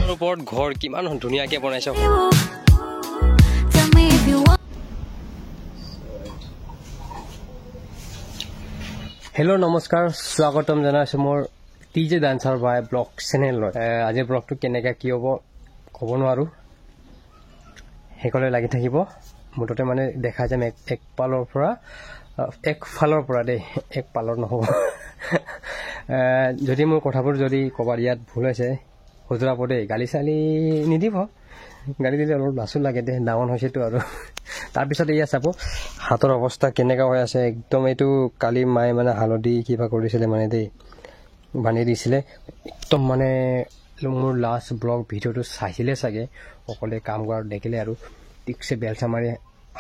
পাহাৰৰ ওপৰত ঘৰ কিমান ধুনীয়াকৈ বনাইছে। হেল্ল' নমস্কাৰ, স্বাগতম জনাইছোঁ মোৰ টিজে ডান্সাৰ বাই ব্লগ চেনেলত। আজিৰ ব্লগটো কেনেকৈ কি হ'ব ক'ব নোৱাৰোঁ, সেইকলৈ লাগি থাকিব। মুঠতে মানে দেখা যাম এক ফালৰ পৰা দেই, এক পালৰ নহ'ব। যদি মোৰ কথাবোৰ যদি ক'ৰবাত ইয়াত ভুল হৈছে সুধৰাব দেই, গালি চালি নিদিব। গালি দিলে অলপ লাচো লাগে দে, ডাঙৰ হৈছেতো আৰু। তাৰপিছত এয়া চাব হাতৰ অৱস্থা কেনেকুৱা হৈ আছে একদম। এইটো কালি মায়ে মানে হালধি কিবা কৰিছিলে মানে দেই, বান্ধি দিছিলে একদম। মানে মোৰ লাষ্ট ব্লগ ভিডিঅ'টো চাইছিলে চাগে, অকলে কাম কৰাত দেখিলে আৰু ঠিকছে বেলচা মাৰি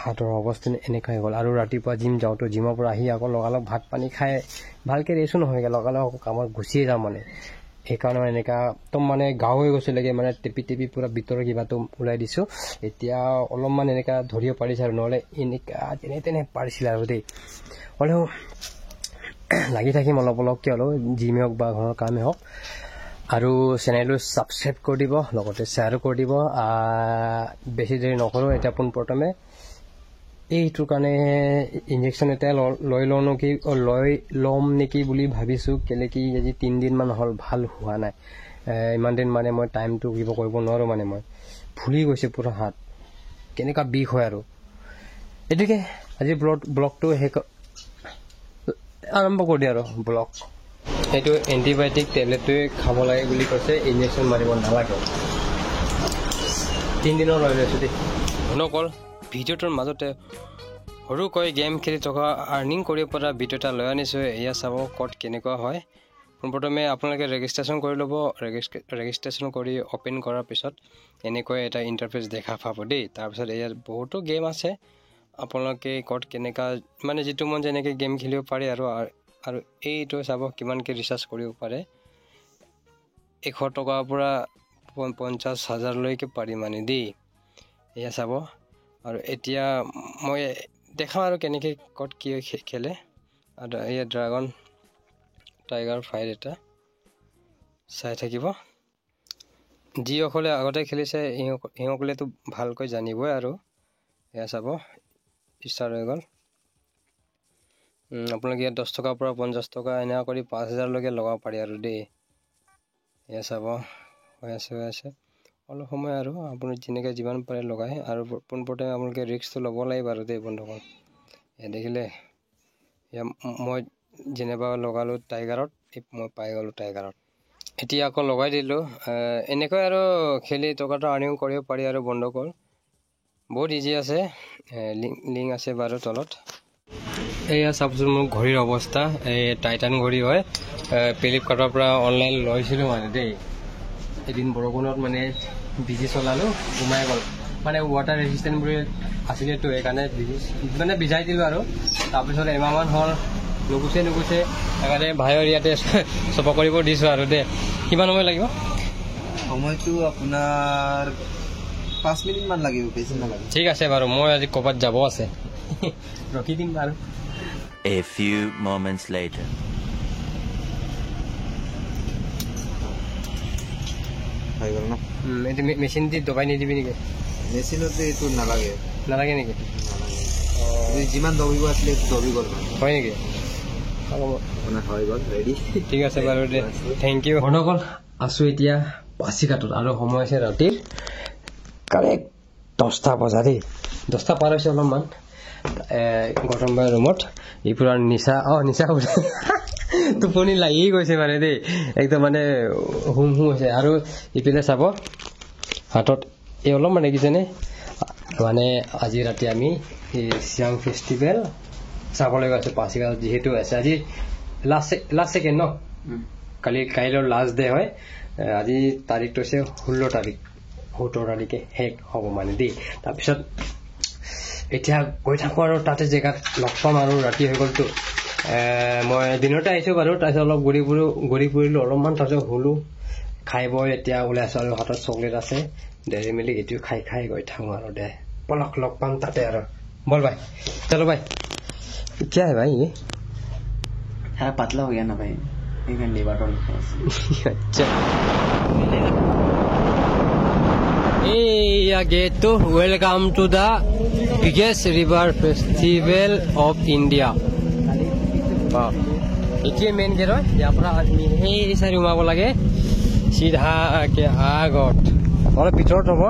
হাতৰ অৱস্থা এনেকুৱা হৈ গ'ল। আৰু ৰাতিপুৱা জিম যাওঁতো, জিমৰ পৰা আহি আকৌ লগালগ ভাত পানী খাই ভালকৈ ৰেচো নহয়গৈ, লগালগ আকৌ কামত গুচিয়ে যাওঁ মানে। সেইকাৰণে এনেকুৱা একদম মানে গাঁও হৈ গৈছিলেগৈ, মানে টেপি পূৰা ভিতৰৰ কিবাটো ওলাই দিছোঁ। এতিয়া অলপমান এনেকুৱা ধৰিব পাৰিছে আৰু, নহ'লে এনেকুৱা যেনে তেনে পাৰিছিলে আৰু দেই। হ'লেও লাগি থাকিম অলপ অলপকৈ, হ'লেও জিমেই হওক বা ঘৰৰ কামেই হওক। আৰু চেনেলটো ছাবস্ক্ৰাইব কৰি দিব, লগতে শ্বেয়াৰো কৰি দিব। বেছি দেৰি নকৰোঁ, এতিয়া পোনপ্ৰথমে এইটোৰ কাৰণে ইনজেকশ্যন এটা লৈ ল'ম নেকি বুলি ভাবিছোঁ। কেলৈ কি আজি 3 দিনমান হ'ল ভাল হোৱা নাই। ইমান দিন মানে মই টাইমটো কিবা কৰিব নোৱাৰোঁ, মানে মই ফুলি গৈছে পুৰা হাত, কেনেকুৱা বিষ হয় আৰু। এইটোকে আজি ব্লগটো আৰম্ভ কৰি দিয়ে আৰু ব্লগ। সেইটো এণ্টিবায়'টিক টেবলেটটোৱে খাব লাগে বুলি কৈছে, ইনজেকশ্যন মাৰিব নালাগে। 3 দিনৰ লৈ লৈছোঁ দেই। শুনকল, ভিডিঅ'টোৰ মাজতে সৰুকৈ গেম খেলি থকা আৰ্নিং কৰিব পৰা ভিডিঅ' এটা লৈ আনিছোঁ। এয়া চাব ক'ত কেনেকুৱা হয়। পোনপ্ৰথমে আপোনালোকে ৰেজিষ্ট্ৰেশ্যন কৰি ল'ব। ৰেজিষ্ট্ৰেশ্যন কৰি অ'পেন কৰাৰ পিছত এনেকৈ এটা ইণ্টাৰফেচ দেখা পাব দেই। তাৰপিছত ইয়াত বহুতো গেম আছে, আপোনালোকে ক'ত কেনেকুৱা মানে যিটো মন যেনেকৈ গেম খেলিব পাৰে আৰু এইটো চাব কিমানকৈ ৰিচাৰ্জ কৰিব পাৰে। 100 টকাৰ পৰা 50,000লৈকে পাৰি মানে দেই। এয়া চাব। আৰু এতিয়া মই দেখাওঁ আৰু কেনেকৈ ক'ত কি খেলে। আৰু এয়া ড্ৰাগন টাইগাৰ ফাইট এটা চাই থাকিব। যিসকলে আগতে খেলিছে সিসকলেতো ভালকৈ জানিবই আৰু। এয়া চাব ষ্টাৰ্ট হৈ গ'ল। আপোনালোকে ইয়াত 10 টকাৰ পৰা 50 টকা এনেকুৱা কৰি 5,000লৈকে লগাব পাৰি আৰু দেই। এয়া চাব হৈ আছে অলপ সময় আৰু আপুনি যেনেকৈ যিমান পাৰে লগাই। আৰু পোনপ্ৰথমে আপোনালোকে ৰিস্কটো ল'ব লাগিব আৰু দেই বন্ধুসকল। এয়া দেখিলে, এয়া মই যেনিবা লগালোঁ টাইগাৰত, মই পাই গ'লোঁ টাইগাৰত। এতিয়া আকৌ লগাই দিলোঁ। এনেকৈ আৰু খেলি টকাটো আৰ্নিং কৰিব পাৰি আৰু বন্ধুসকল। বহুত ইজি আছে, লিংক আছে বাৰু তলত। এয়া চাবচোন মোৰ ঘড়ীৰ অৱস্থা, এই টাইটান ঘড়ী হয়। ফ্লিপকাৰ্টৰ পৰা অনলাইন লৈছিলোঁ মানে দেই। এদিন বৰষুণত মানে ভিজি চলালোঁ, সোমাই গ'ল। মানে ৱাটাৰ ৰেজিষ্টেণ্ট বুলি আছিলেতো, সেইকাৰণে মানে ভিজাই দিলোঁ আৰু। তাৰপিছত এমাহমান হ'ল নুগুচে। সেইকাৰণে ভাইৰ ইয়াতে চফা কৰিব দিছোঁ আৰু দেই। কিমান সময় লাগিব? সময়টো আপোনাৰ 5 মিনিটমান লাগিব, বেছি নালাগে। ঠিক আছে বাৰু, মই আজি ক'ৰবাত যাব আছে, ৰখি দিম বাৰু। A few moments later. হৈ গ'ল ন? এইটো মেচিন দি দবাই নিদিবি নেকি? মেচিনতে এইটো নালাগে নেকি? যিমান দবিব আছিলে দবি গ'ল হয় নেকি? আপোনাৰ হৈ গ'ল ৰেডি। ঠিক আছে বাৰু দে, থেংক ইউ। বন্ধুসকল, আছোঁ এতিয়া পাচিঘাটত আৰু সময় হৈছে ৰাতিৰ কাৰেক্ট 10টা বজা দেই। 10টা পাৰ হৈছে অলপমান। গৌতম ভাইৰ ৰুমত এই পুৰা নিচা টোপনি লাগি গৈছে মানে দেই, একদম মানে হুম হৈছে। আৰু ইপিনে চাব হাতত এই অলপমান দেখিছেনে, মানে আজি ৰাতি আমি চিয়াং ফেষ্টিভেল চাবলৈ গৈছোঁ পাচিঘাটত। যিহেতু আছে আজি লাষ্ট ছেকেণ্ড ন, কাইলৈ লাষ্ট ডে হয়। আজি তাৰিখটো হৈছে 16 তাৰিখ, 17 তাৰিখে শেষ হ'ব মানে দেই। তাৰপিছত এতিয়া গৈ থাকোঁ আৰু তাতে জেগাত লগ পাম আৰু ৰাতি হৈ গ'লতো। মই দিনতে আহিছোঁ বাৰু। তাৰপিছত অলপ ঘূৰি ফুৰিলোঁ অলপমান, তাৰপিছত শুলোঁ, খাই বৈ এতিয়া ওলাইছোঁ। আৰু হাতত চকলেট আছে, ডেৰি মিল্ক, এইটো খাই গৈ থাকোঁ আৰু দে। পলক লগ পাম তাতে আৰু। বল ভাই, চলো ভাই। क्या है भाई ये? हाँ पतला हो गया ना भाई, एक घंटे बाद। अच्छा India Gate to welcome to the biggest river festival of India. Wow. ये मेन गेट है यहाँ पर यही सारी उमाब लगे सीधा के आगत और पिछड़ हो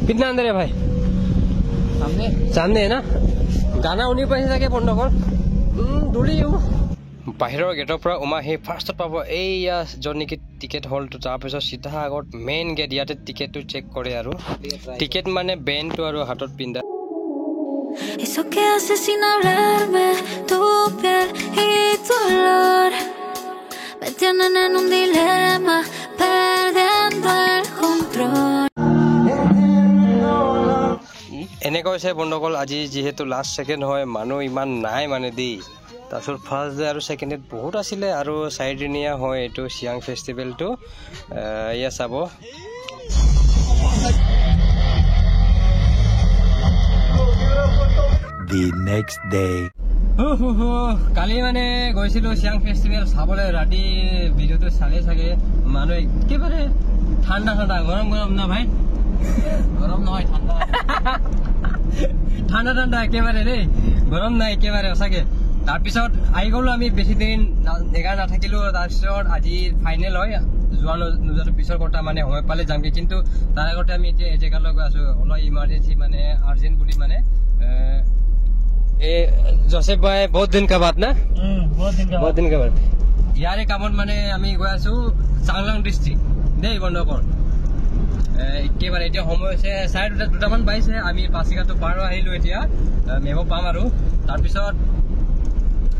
कितना अंदर है भाई सामने है ना गाना उन्हीं पैसे जाके बंद कर दूरी বাহিৰৰ গেটৰ পৰা উমা সেই ফাৰ্ষ্টত পাব এইয়া য'ত নেকি টিকেট হলটো তাৰপিছত চিধা আগত মেইন গেট ইয়াতে টিকেটটো চেক কৰে আৰু টিকেট মানে বেনটো আৰু হাতত পিন্ধা Eso que haces sin hablarme, tu piel y tu olor me tienen en un dilema, perdiendo el control. এনেকৈ হৈছে বন্ধুসকল আজি যিহেতু লাষ্ট সেকেন্ড হয় মানুহ ইমান নাই মানে দেই তাৰপিছত ফাৰ্ষ্ট ডে আৰু সেকেন্ড ডে বহুত আছিলে আৰু চাৰিদিনীয়া হয় এইটো চিয়াং ফেষ্টিভেলটো এয়া চাব The next day. কালি মানে গৈছিলো চিয়াং ফেষ্টিভেল চাবলৈ ৰাতি ভিডিঅ'টো চালে চাগে মানুহ একেবাৰে ঠাণ্ডা ঠাণ্ডা গৰম গৰম না ভাই গৰম নহয় ঠাণ্ডা ঠাণ্ডা ঠাণ্ডা একেবাৰে দেই গৰম নাই একেবাৰে সঁচাকে তাৰপিছত আহি গ'লো আমি বেছি দিন জেগা নাথাকিলো তাৰপিছত আজি ফাইনেল হয় যোৱা নোযোৱাটো পিছৰ কথা মানে সময় পালে যামগে কিন্তু তাৰ আগতে আমি এতিয়া এই জেগালৈ গৈ আছো অলপ ইমাৰ্জেঞ্চি মানে আৰ্জেণ্ট বুলি মানে जोसेफ भाई बहुत दिन का बात ना बहुत दिन का बात यारे कामत माने आमी गय आसु चांगलांग डिस्ट्रिक्ट देई बंडकर एकेबारे এতিয়া সময় হৈছে 2:30 মান বাইছে আমি পাছিঘাটো পাৰ আহিলো এতিয়া মেব পাম আৰু তাৰ পিছত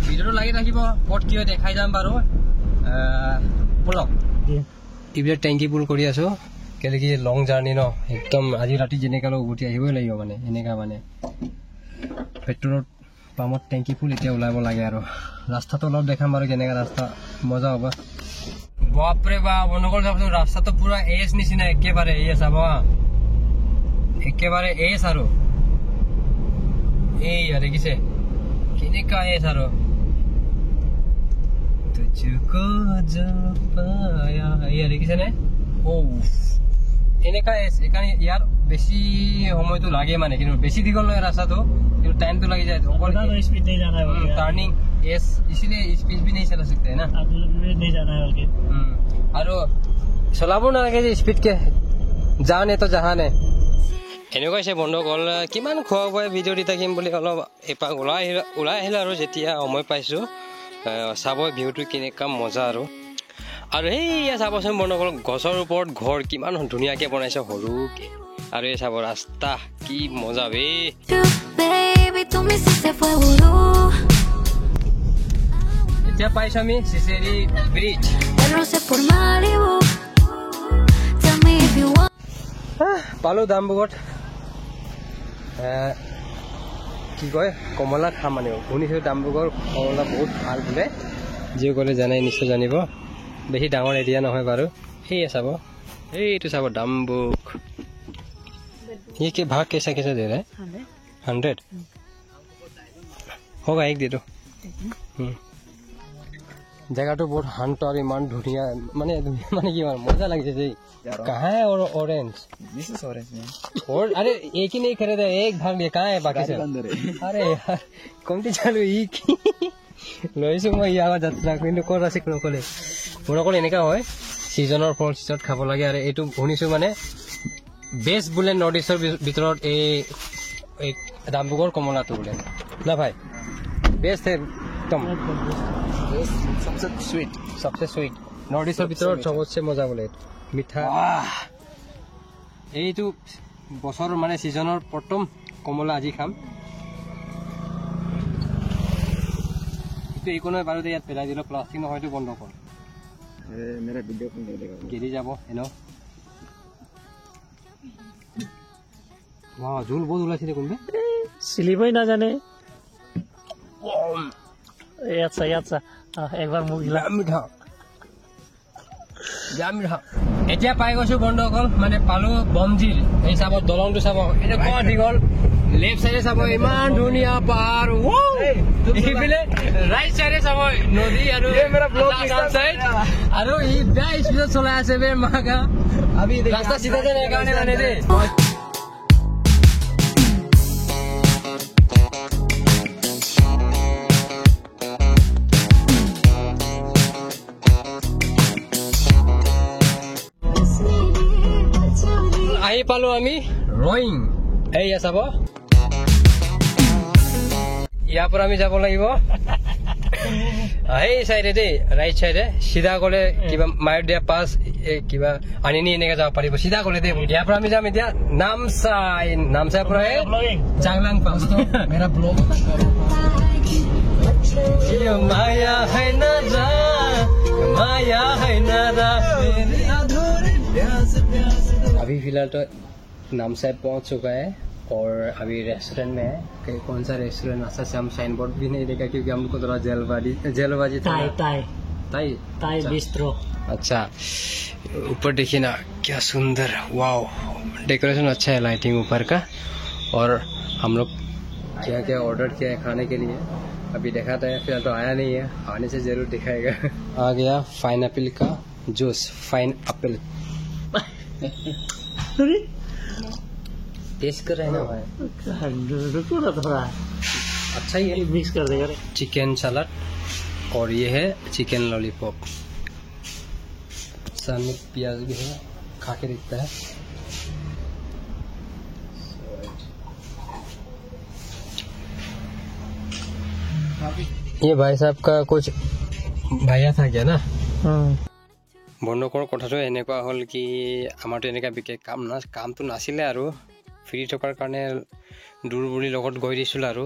ভিডিওটো লাগি থাকিব পট কিয় দেখাই যাম বাৰু পুলক ইবিৰ ট্যাঙ্কি পুল কৰি আছো কেলে কি লং জাৰ্নি ন একদম আজি ৰাতি জেনেকালো উঠি আহিবই লাগিব মানে এনেকা মানে পেট্ৰল পাম্পত টেংকি ফুল এতিয়া ওলাব লাগে আৰু ৰাস্তাটো অলপ দেখাম আৰু কেনেকা ৰাস্তা মজা হ'ব বাপৰে বা বনগল যাবতো ৰাস্তাটো পুৰা এছ নিচিনা একেবাৰে এছ হ'ব একেবাৰে এছ আৰু এই দেখিছে কেনেকা এছ আৰু তুঝকো जो पाया এই দেখিছে নে ও এনেকা এছ এখানে ইয়াৰ বেছি সময়টো লাগে মানে কিন্তু বেছি দীঘল নহয় ৰাস্তাটো কিন্তু টাইমটো লাগি যায় स्पीड नहीं जाना है टर्निंग एस इसलिए स्पीड भी नहीं चला सकते है ना नहीं जाना है ओके और चलाबो ना लगे स्पीड के जाने तो जहाने এনেকৈ সে বন্ধ গল কিমান খোৱা গৈ ভিডিও দি থাকিম বুলি অলপ এপা ওলাই আহিলা আৰু যেতিয়া সময় পাইছো চাব ভিউটো কেনেকা মজা আৰু এইয়া চাবচোন বন্ধুসকল গছৰ ওপৰত ঘৰ কিমান ধুনীয়াকে বনাইছে সৰুকে আৰু এই চাব ৰাস্তা কি মজা বে এতিয়া পাইছো আমি চিচেৰি ব্ৰিজ পালো দামবুগত কি কয় কমলা খাম মানে শুনিছো দামবুগৰ কমলা বহুত ভাল বোলে যি গ'লে জানাই নিশ্চয় জানিব বেছি ডাঙৰ এৰিয়া নহয় বাৰু সেই চাব এইটো চাব দামবুক ये के भाग कैसा कैसा दे रहा है 100 होगा एक दे दो जगह तो बहुत शांत और इमान धुनिया माने की मजा लगे जे कहां है और ऑरेंज दिस इज ऑरेंज और अरे एक ही नहीं खरीदा एक भाग ले कहां है बाकी सब अंदर है अरे यार कोमती चालू ई लइसु মই ইয়াৰ যাত্ৰা কিন্তু কোন আছে কোন কলে পুৰা কোন এনেকা হয় সিজনৰ ফল সিজনত খাব লাগে আৰু এটো শুনিছো মানে बेस्ट बोले नॉर्थ ईस्टर ভিতৰত এই দামবুগৰ কমলাটো बोले ना भाई बेस्ट है एकदम सबसे स्वीट नॉर्थ ईस्टर ভিতৰত सबसे मजा बोले মিঠা এইটো বছৰ মানে সিজনৰ প্ৰথম কমলা আজি খাম এই কোনে বাৰু ইয়াত পেলাই দিলো প্লাষ্টিক নহয়তো বন্ধ কৰ मेरा वीडियो কোন দেখাব গেলি যাব এনো वाह झूल बहुत उला कौन सिलिबई ना जाने याचा एक बार मुख मिठा এতিয়া পাই গৈছো বন্ধুসকল মানে পালো বমজিল এই চাব দলংটো চাব এটা কোন দীঘল লেফট সাইডে চাব ইমান ধুনীয়া পাৰ এইফালে ৰাইট সাইডে চাব নদী আৰু সাইড আৰু এই বেয়া স্পীডত চলাই আছে বে মাগা আমি ৰাস্তা চিধা যায় কাৰণে মানে দে আহি পালো আমি ৰয়িং এইয়া চাব ইয়াৰ পৰা আমি যাব লাগিব এই চাইডে দেই ৰাইট চাইডে সিধা গ'লে কিবা মায়দিয়া পাছ কিবা আনিনি এনেকে যাব পাৰিব সিধা গ'লে দেই ইয়াৰ পৰা আমি যাম এতিয়া নামচাই পৰা চাংলাং পাছ মেৰা ব্লগ মায়া है ना जा माया है ना रा अभी फिलहाल तो नामसाई पहुंच चुका है और अभी रेस्टोरेंट में है कहीं कौन सा रेस्टोरेंट ऐसा से हम साइन बोर्ड भी नहीं देखा क्योंकि हमको थोड़ा जलबाजी था ताई बिस्ट्रो अच्छा ऊपर देखिए ना क्या सुंदर वाओ डेकोरेशन अच्छा है लाइटिंग ऊपर का और हम लोग क्या क्या ऑर्डर किया है खाने के लिए अभी दिखाता है फिलहाल तो आया नहीं है आने से जरूर दिखाएगा आ गया फाइन एप्पल का जूस फाइन एप्पल टेस्ट कर रहे हैं ना भाई अच्छा ही है मिक्स कर देगा चिकन सलाद और ये है चिकन लॉलीपॉप सामने प्याज भी है खा के देखता है ये भाई साहब का कुछ भाया था क्या ना বন্ধুকৰ কথাটো এনেকুৱা হ'ল কি আমাৰতো এনেকুৱা বিশেষ কামটো নাছিলে আৰু ফ্ৰী থকাৰ কাৰণে দূৰবুৰীৰ লগত গৈ দিছিলোঁ আৰু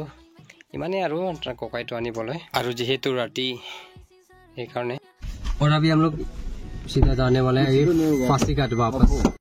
ইমানেই আৰু ককাইটো আনিবলৈ আৰু যিহেতু ৰাতি সেইকাৰণে और अभी हम लोग सीधा जाने वाले हैं पासीघाट वापस